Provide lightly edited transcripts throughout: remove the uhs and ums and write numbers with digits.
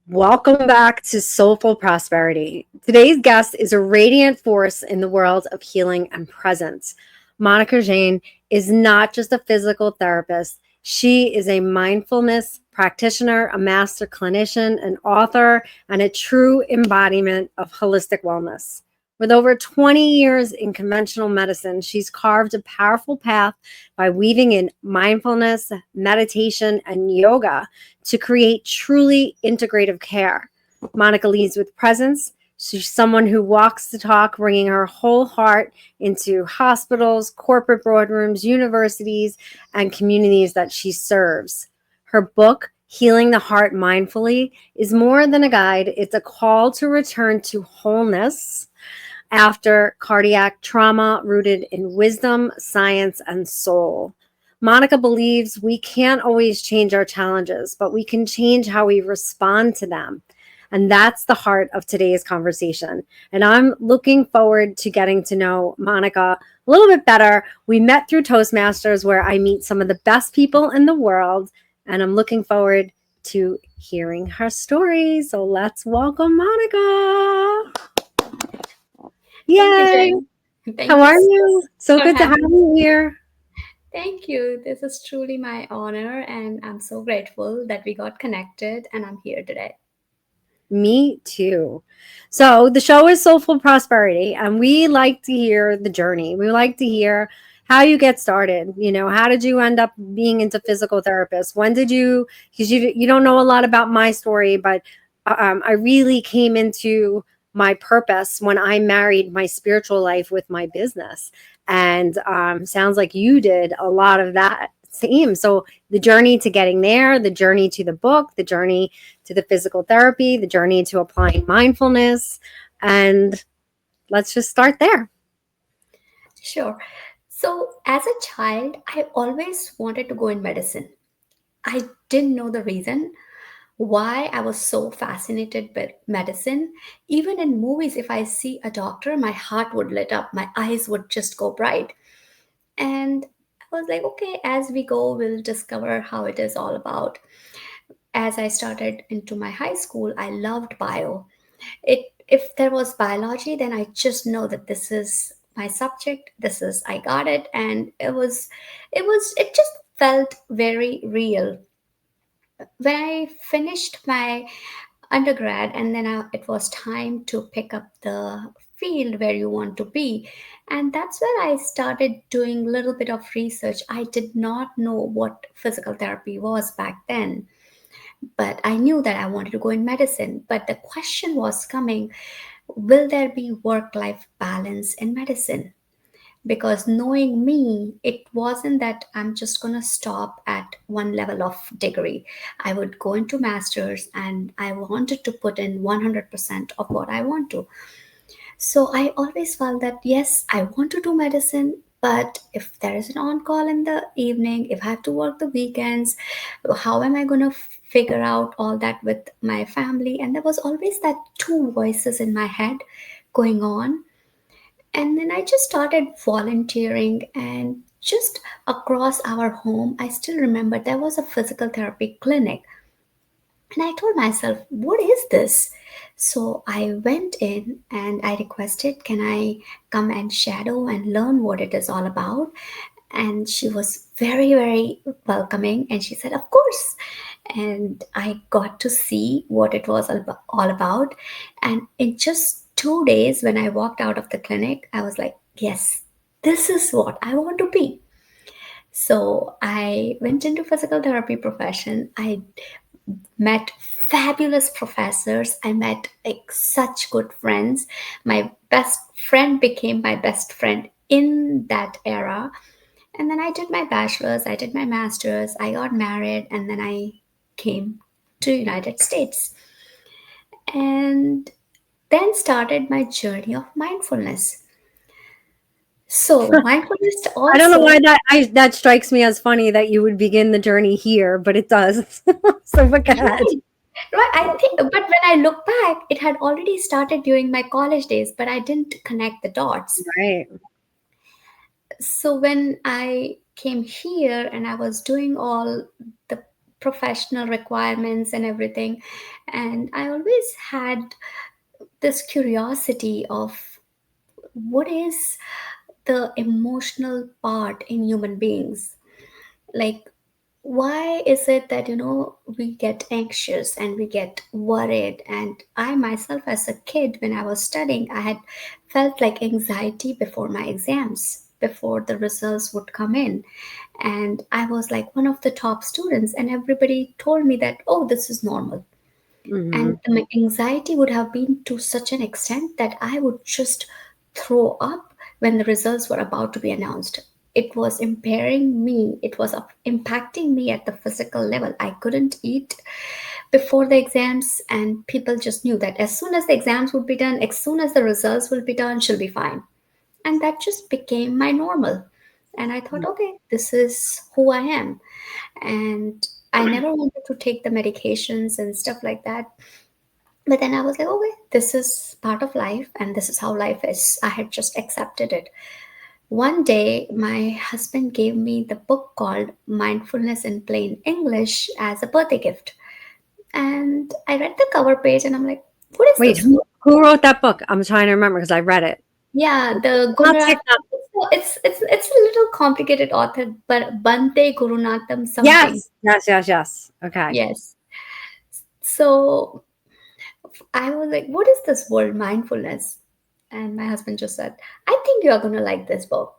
Welcome back to Soulful Prosperity. Today's guest is a radiant force in the world of healing and presence. Monica Jain is not just a physical therapist, she is a mindfulness practitioner, a master clinician, an author, and a true embodiment of holistic wellness. With over 20 years in conventional medicine, she's carved a powerful path by weaving in mindfulness, meditation, and yoga to create truly integrative care. Monica leads with presence. She's someone who walks the talk, bringing her whole heart into hospitals, corporate boardrooms, universities, and communities that she serves. Her book, Healing the Heart Mindfully, is more than a guide, it's a call to return to wholeness after cardiac trauma rooted in wisdom, science, and soul. Monica believes we can't always change our challenges, but we can change how we respond to them. And that's the heart of today's conversation. And I'm looking forward to getting to know Monica a little bit better. We met through Toastmasters, where I meet some of the best people in the world. And I'm looking forward to hearing her story. So let's welcome Monica. Thank you, Yay! Jane. How Thank you are so you? So much for good to have having me. you here. Thank you. This is truly my honor, and I'm so grateful that we got connected and I'm here today. Me too. So the show is Soulful Prosperity, and we like to hear the journey. We like to hear how you get started. How did you end up being into physical therapist? When did you? Because you don't know a lot about my story, but I really came into my purpose when I married my spiritual life with my business, and sounds like you did a lot of that same. So the journey to getting there, the journey to the book, the journey to the physical therapy, the journey to applying mindfulness. And let's just start there. Sure. So, as a child, I always wanted to go in medicine. I didn't know the reason why I was so fascinated with medicine. Even in movies, if I see a doctor, my heart would lit up, my eyes would just go bright. And I was like, okay, as we go, we'll discover how it is all about. As I started into my high school, I loved bio. It if there was biology, then I just know that this is my subject. This is I got it, and it just felt very real. When I finished my undergrad, and then it was time to pick up the field where you want to be, and that's where I started doing a little bit of research. I did not know what physical therapy was back then, but I knew that I wanted to go in medicine. But the question was coming, will there be work life balance in medicine? Because knowing me, it wasn't that I'm just going to stop at one level of degree. I would go into masters, and I wanted to put in 100% of what I want to. So I always felt that yes, I want to do medicine, but if there is an on call in the evening, if I have to work the weekends, how am I going to figure out all that with my family? And there was always that two voices in my head going on. And then I just started volunteering, and just across our home, I still remember there was a physical therapy clinic. And I told myself, what is this? So I went in and I requested, can I come and shadow and learn what it is all about? And she was very, very welcoming. And she said, of course. And I got to see what it was all about. And in just 2 days, when I walked out of the clinic, I was like, yes, this is what I want to be. So I went into physical therapy profession. I met fabulous professors. I met like such good friends. My best friend became my best friend in that era. And then I did my bachelor's, I did my master's, I got married, and then I came to United States. And then started my journey of mindfulness. So mindfulness I don't know why also. that strikes me as funny that you would begin the journey here, but it does. So but go ahead. Right. Right, I think, but when I look back, it had already started during my college days, but I didn't connect the dots. Right. So when I came here and I was doing all the professional requirements and everything. And I always had this curiosity of what is the emotional part in human beings. Like, why is it that, we get anxious and we get worried? And I myself, as a kid, when I was studying, I had felt like anxiety before my exams, before the results would come in. And I was like one of the top students, and everybody told me that, oh, this is normal. And Mhm. my anxiety would have been to such an extent that I would just throw up when the results were about to be announced. It was impairing me, it was impacting me at the physical level. I couldn't eat before the exams, and people just knew that as soon as the exams would be done, as soon as the results will be done, she'll be fine. And that just became my normal. And I thought, okay, this is who I am. And I never wanted to take the medications and stuff like that. But then I was like, okay, this is part of life and this is how life is. I had just accepted it. One day, my husband gave me the book called Mindfulness in Plain English as a birthday gift. And I read the cover page and I'm like, what is Wait, this? who wrote that book? I'm trying to remember because I read it. Yeah, the Not Gurunath. TikTok. It's a little complicated author, but Bante Gurunatham something. Yes, yes, yes, yes. Okay. Yes. So I was like, what is this word mindfulness? And my husband just said, I think you are going to like this book.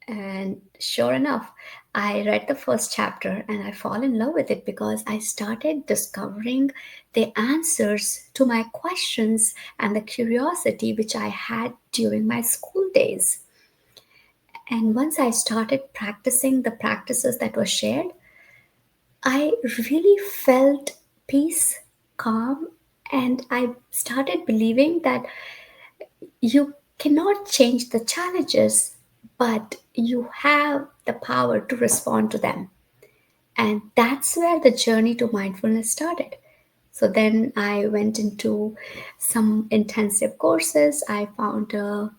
And sure enough, I read the first chapter and I fall in love with it because I started discovering the answers to my questions and the curiosity which I had during my school days. And once I started practicing the practices that were shared, I really felt peace, calm, and I started believing that you cannot change the challenges, but you have the power to respond to them. And that's where the journey to mindfulness started. So then I went into some intensive courses. I found a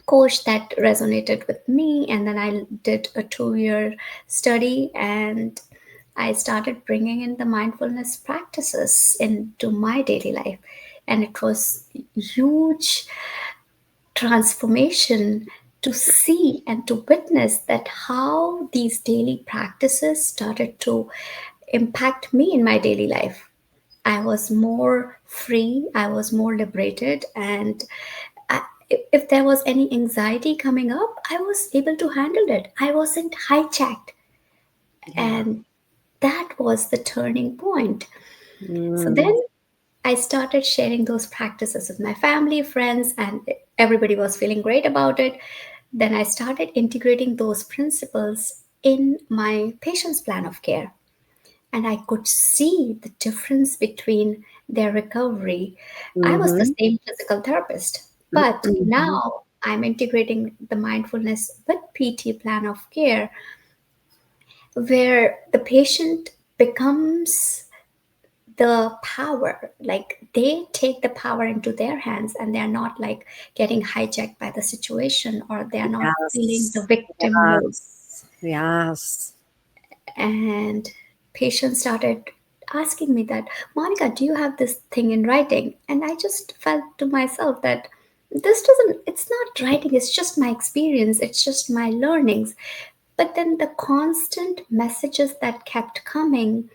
coach that resonated with me, and then I did a 2 year study, and I started bringing in the mindfulness practices into my daily life. And it was huge transformation to see and to witness that how these daily practices started to impact me in my daily life. I was more free, I was more liberated, and if there was any anxiety coming up, I was able to handle it. I wasn't hijacked, Yeah. and that was the turning point. So Mm. then I started sharing those practices with my family, friends, and everybody was feeling great about it. Then I started integrating those principles in my patient's plan of care. And I could see the difference between their recovery. I was the Mhm. same physical therapist, but Mhm. now I'm integrating the mindfulness with PT plan of care, where the patient becomes the power, like they take the power into their hands and they're not like getting hijacked by the situation, or they're not feeling the Yes. victim mode. Yes. Yes. And patients started asking me that, Monica, do you have this thing in writing? And I just felt to myself that it's not writing, it's just my experience, it's just my learnings. But then the constant messages that kept coming,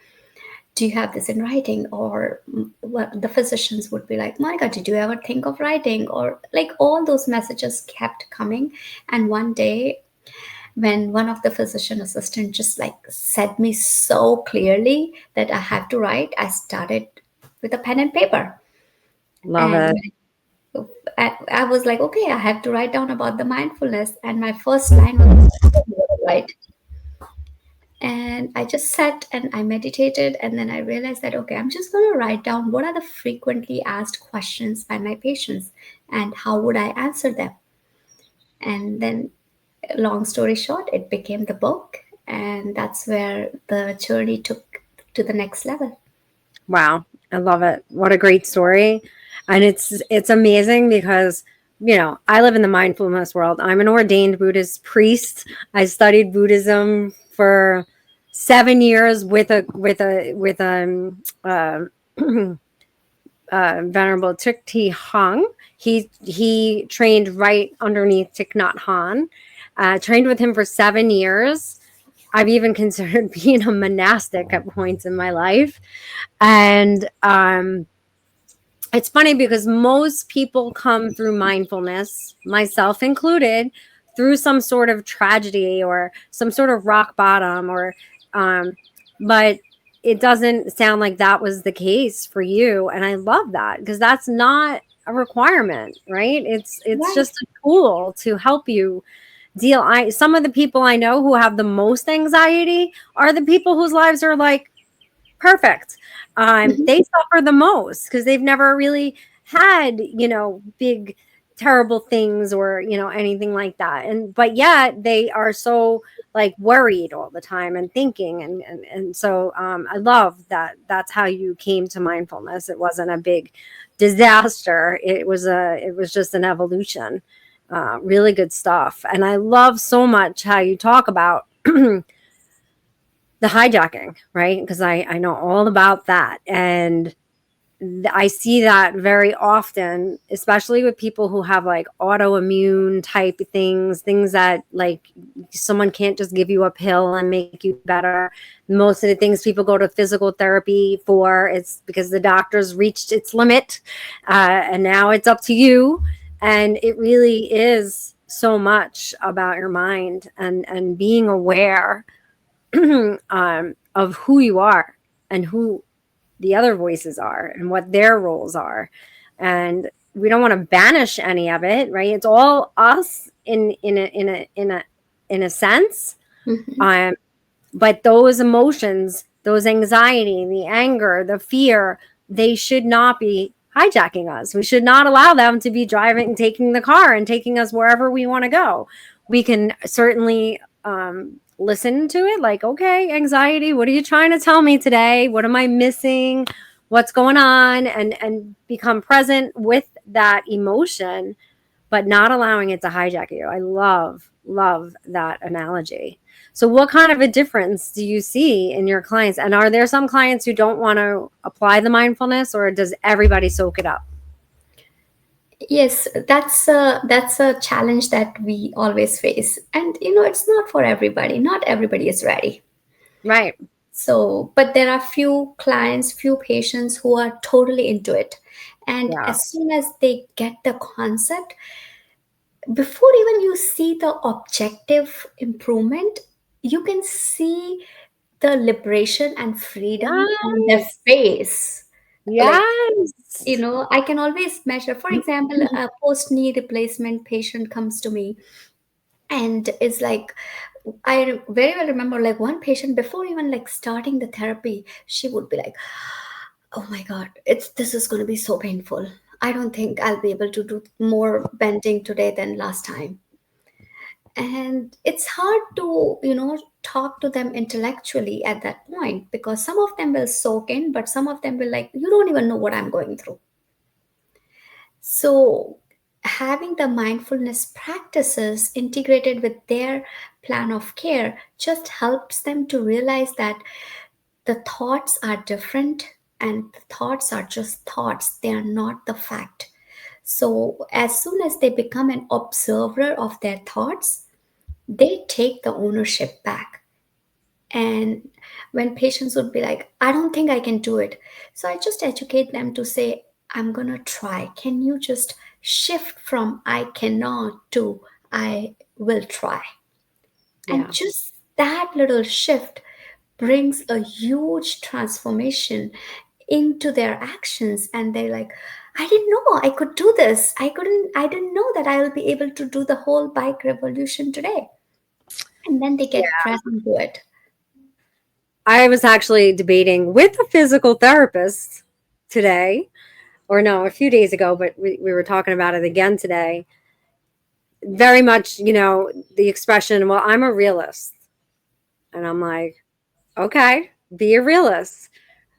do you have this in writing? Or what the physicians would be like, Monica, did you ever think of writing? Or like all those messages kept coming. And one day, when one of the physician assistant just like said me so clearly that I had to write, I started with a pen and paper. Love And it. I was like, okay, I have to write down about the mindfulness. And my first line was right. And I just sat and I meditated. And then I realized that, okay, I'm just going to write down what are the frequently asked questions by my patients and how would I answer them. And then, long story short, it became the book. And that's where the journey took to the next level. Wow. I love it. What a great story. And it's amazing because I live in the mindfulness world. I'm an ordained Buddhist priest. I studied Buddhism for 7 years with Venerable Thich T Hung. He trained right underneath Thich Nhat Hanh. Trained with him for 7 years. I've even considered being a monastic at points in my life, and it's funny because most people come through mindfulness, myself included, through some sort of tragedy or some sort of rock bottom, or um, but it doesn't sound like that was the case for you, and I love that because that's not a requirement, right? It's Right. just a tool to help you deal. I Some of the people I know who have the most anxiety are the people whose lives are like perfect. Mhm. They suffer the most because they've never really had, big, terrible things or, anything like that. But yet they are so like worried all the time and thinking. And so I love that that's how you came to mindfulness. It wasn't a big disaster. It was just an evolution. Really good stuff. And I love so much how you talk about the hijacking, right? Because I know all about that. And I see that very often, especially with people who have like autoimmune type things that like someone can't just give you a pill and make you better. Most of the things people go to physical therapy for, it's because the doctor's reached its limit, and now it's up to you. And it really is so much about your mind and being aware of who you are and who the other voices are and what their roles are. And we don't want to banish any of it, right? It's all us in a sense. Mhm. Um, but those emotions, those anxiety, the anger, the fear, they should not be hijacking us. We should not allow them to be driving, taking the car and taking us wherever we want to go. We can certainly listen to it like, okay, anxiety, what are you trying to tell me today? What am I missing? What's going on? And become present with that emotion, but not allowing it to hijack you. I love that analogy. So what kind of a difference do you see in your clients? And are there some clients who don't want to apply the mindfulness, or does everybody soak it up? Yes, that's a challenge that we always face, and it's not for everybody. Not everybody is ready. Right. So, but there are few clients, few patients who are totally into it, and Yeah. as soon as they get the concept, before even you see the objective improvement, you can see the liberation and freedom on their Yes. face. Like, Yes. I can always measure. For example, a post knee replacement patient comes to me and is like, I very well remember, like, one patient before even like starting the therapy, she would be like, oh my god, it's this is going to be so painful. I don't think I'll be able to do more bending today than last time. And it's hard to talk to them intellectually at that point, because some of them will soak in, but some of them will like, you don't even know what I'm going through. So having the mindfulness practices integrated with their plan of care just helps them to realize that the thoughts are different, and the thoughts are just thoughts, they are not the fact. So as soon as they become an observer of their thoughts, they take the ownership back. And when patients would be like, I don't think I can do it, so I just educate them to say, I'm gonna try. Can you just shift from I cannot to I will try? And Yeah. just that little shift brings a huge transformation into their actions. And they're like, I didn't know I could do this. I didn't know that I will be able to do the whole bike revolution today. And then they get present to it. I was actually debating with a physical therapist today, or no, a few days ago, but we were talking about it again today. Very much, the expression, well, I'm a realist. And I'm like, okay, be a realist,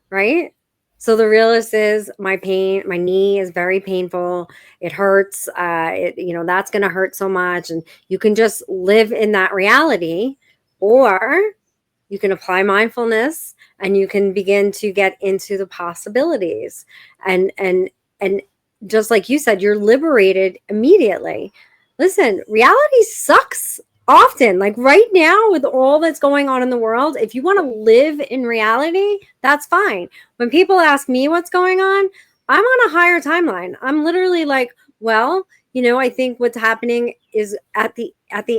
right? So the realist is my knee is very painful. It hurts. That's going to hurt so much. And you can just live in that reality, or you can apply mindfulness, and you can begin to get into the possibilities. And just like you said, you're liberated immediately. Listen, reality sucks often. Like right now, with all that's going on in the world, if you want to live in reality, that's fine. When people ask me what's going on, I'm on a higher timeline. I'm literally like, well, I think what's happening is at the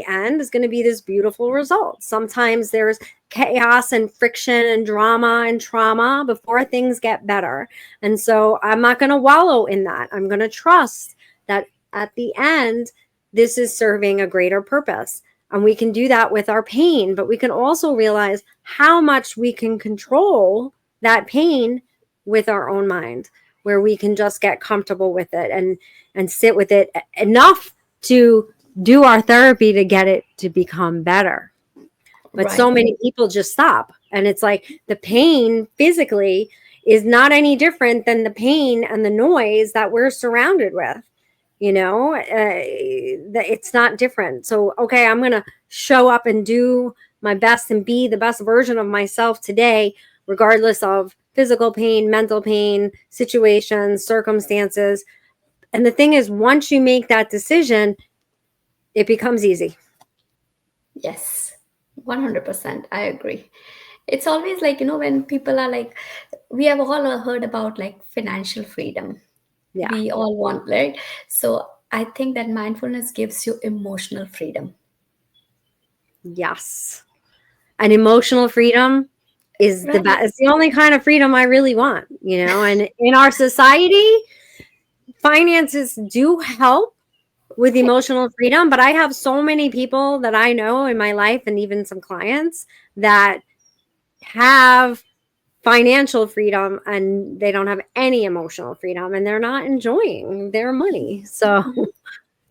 end is going to be this beautiful result. Sometimes there's chaos and friction and drama and trauma before things get better. And so I'm not going to wallow in that. I'm going to trust that at the end, this is serving a greater purpose. And we can do that with our pain, but we can also realize how much we can control that pain with our own mind, where we can just get comfortable with it and sit with it enough to do our therapy to get it to become better. But so Right. many people just stop. And it's like the pain physically is not any different than the pain and the noise that we're surrounded with. It's not different. So, okay, I'm going to show up and do my best and be the best version of myself today, regardless of physical pain, mental pain, situations, circumstances. And the thing is, once you make that decision, it becomes easy. Yes. 100%. I agree. It's always like, when people are like, we have all heard about like financial freedom. Yeah. We all want, right? So I think that mindfulness gives you emotional freedom. Yes. And emotional freedom is the Right. best. It's the only kind of freedom I really want, And in our society, finances do help with Right. emotional freedom, but I have so many people that I know in my life and even some clients that have financial freedom and they don't have any emotional freedom and they're not enjoying their money. So, Mhm.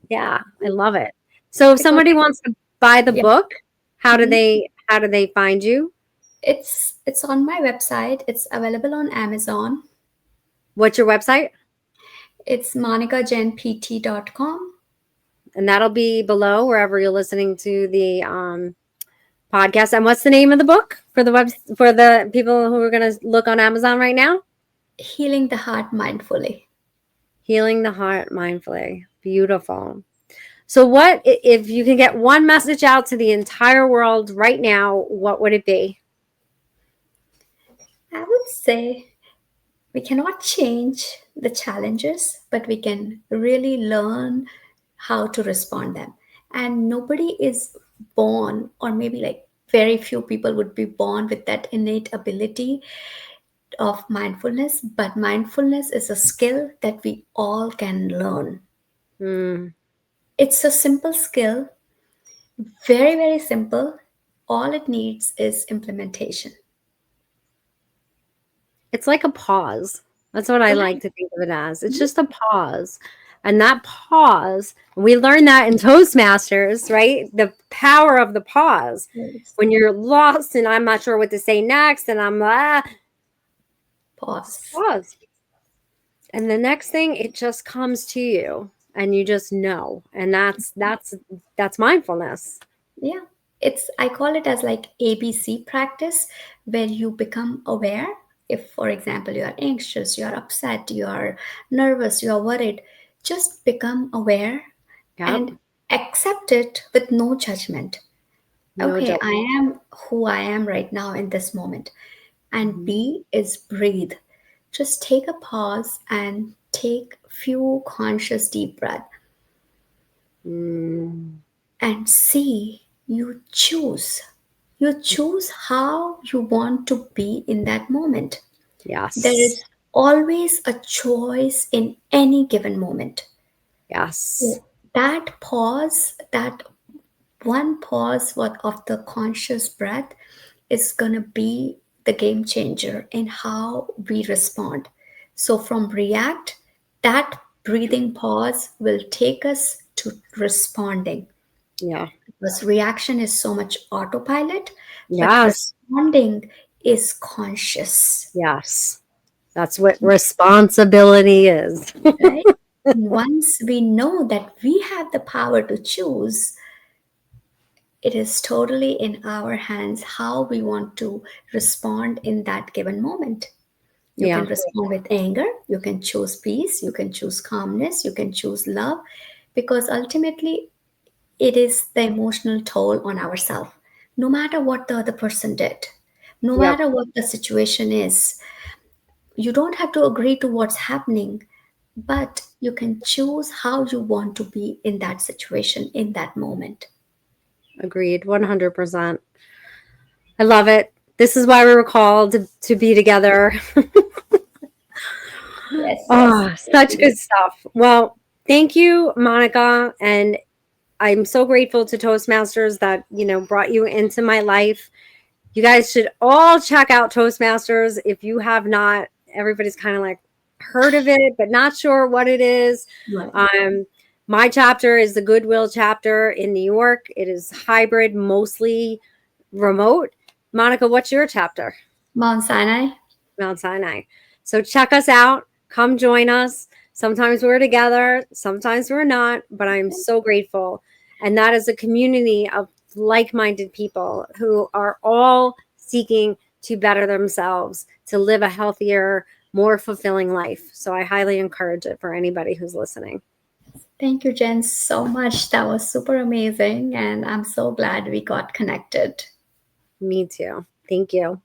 yeah, I love it. So if Because somebody wants to buy the yeah. book, how do Mhm. they find you? It's on my website. It's available on Amazon. What's your website? It's monicajainpt.com. And that'll be below wherever you're listening to the podcast. And what's the name of the book for the people who are going to look on Amazon right now? Healing the Heart Mindfully. Healing the Heart Mindfully. Beautiful. So, what if you can get one message out to the entire world right now? What would it be? I would say we cannot change the challenges, but we can really learn how to respond them. And nobody is born, or maybe like very few people would be born with that innate ability of mindfulness, but mindfulness is a skill that we all can learn. Hmm. It's a simple skill, very, very simple. All it needs is implementation. It's like a pause. That's what I like Right. to think of it as. It's just a pause. And that pause, we learn that in Toastmasters, right? The power of the pause. Yes. When you're lost and I'm not sure what to say next, and I'm just Pause. pause. And the next thing, it just comes to you and you just know. And that's mindfulness. Yeah. I call it as like ABC practice, where you become aware. If, for example, you are anxious, you are upset, you are nervous, you are worried, just become aware Yep. and accept it with no judgment. No Okay, I judgment. am who I am right now in this moment. And Mhm. B is breathe. Just take a pause and take few conscious deep breath Mm, and see, you choose how you want to be in that moment. There yes. is always a choice in any given moment. Yes. So that pause, that one pause of the conscious breath is going to be the game changer in how we respond. So from react, that breathing pause will take us to responding, Yeah. because reaction is so much autopilot, but Yes. responding is conscious, Yes. That's what responsibility is. right? Once we know that we have the power to choose, it is totally in our hands how we want to respond in that given moment. You can Yeah, respond with anger, you can choose peace, you can choose calmness, you can choose love, because ultimately it is the emotional toll on ourselves. No matter what the other person did, no yep, matter what the situation is, you don't have to agree to what's happening, but you can choose how you want to be in that situation, in that moment. agreed, 100%. I love it. This is why we were called to be together. Yes, yes. Oh, such good stuff. Well, thank you, Monica. And I'm so grateful to Toastmasters that, brought you into my life. You guys should all check out Toastmasters if you have not. Everybody's kind of like heard of it, but not sure what it is. Right. Um, my chapter is the Goodwill chapter in New York. It is hybrid, mostly remote. Monica, what's your chapter? Mount Sinai. Mount Sinai. So check us out. Come join us. Sometimes we're together, sometimes we're not, but I'm so grateful. And that is a community of like minded people who are all seeking to better themselves, to live a healthier, more fulfilling life. So I highly encourage it for anybody who's listening. Thank you, Jen, so much. That was super amazing. And I'm so glad we got connected. Me too. Thank you.